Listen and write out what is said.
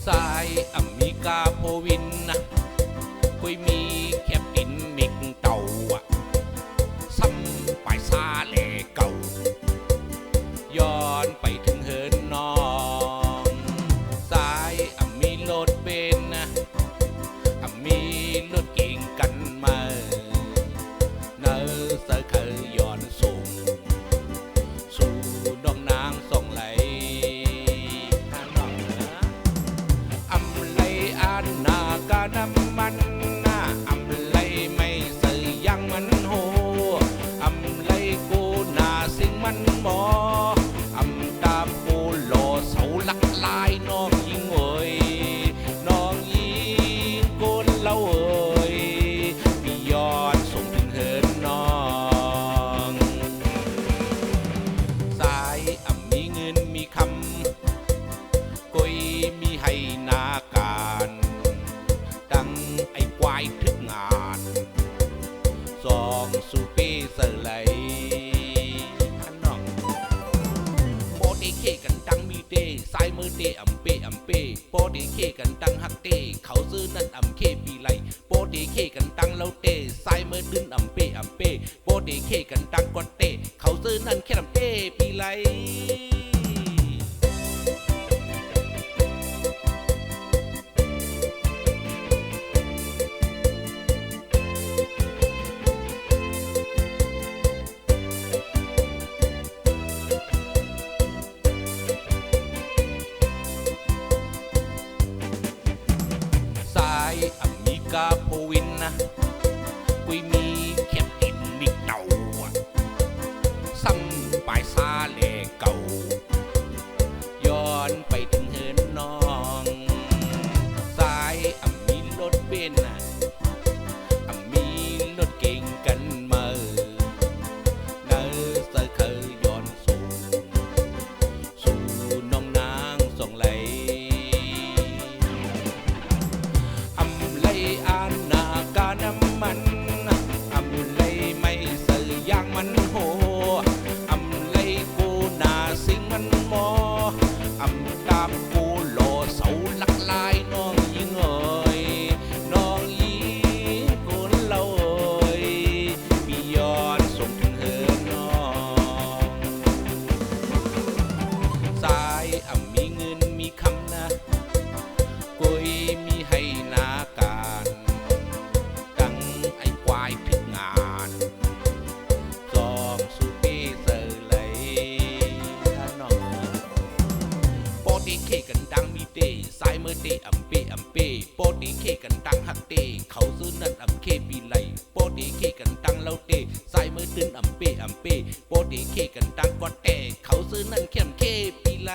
สายอเมริกาโพวินนะคุยมีแคบดินมิกเต่าซ้ำปลายซาแหล่เก่าย้อนไปถึงเฮินน้องสายมีรถเบนนะมีรถเก่งกันมาเนอเสอเคยย้อนส่งสู่ดองนางส่งไหลอำไลอันนากาน้ำมันนะอำไลไม่เสยยังมันโหอำไลกูนาสิ่งมันหมออำตาปูโลเสาลักลายน้องยิงเอ่ยน้องยิงกูเล่าเอ่ยมียอดส่งถึงเหินน้องสายมีเงินมีคำกุยมีให้นาการดังไอ้ควายทึกงานสองสูปีเสอไหลฮันน้องโปเดเคกันดังมีเดสายมือเดอำเปโปเดเคกันดังฮักเดเขาซื้อนั่นอำเคปีไหลโปเดเคกันดังเล่าเดสายมือดึนอำเปโปเดเคกันดังกอดเดเขาซื้อนั่นแค่อำเดปีไหลสายอเมริกาโพวินนะกุยมีแคบดินมิกเต่าซ้ำปลายซาแหล่เก่าย้อนไปถึงเหินน้องสายมีรถเบนนะมีรถเก่งกันมาเนอเสอเคยย้อนสู่น้องนางส่งไหลอำไลอันนากาน้ำมันอำไลไม่เสยยางมันโหอำไลกูนาสิ่งมันหมออำตามกูโลเสาลักลายน้องยิงเอ่ยน้องยิงกูเล่าเอ่ยมียอดส่งถึงเหินน้องสายมีเงินมีคำนะกุยมีให้นาการดังไอ้ควายทึกงานสองสูปีเสอไหลฮันน้องโปเดเคกันดังมีเดสายมือเดอำเปโปเดเคกันดังฮักเดเขาซื้อนั่นอำเคปีไหลโปเดเคกันดังเล่าเดสายมือดึนอำเปโปเดเคกันดังกอดเดเขาซื้อนั่นเข้มเคปีไหล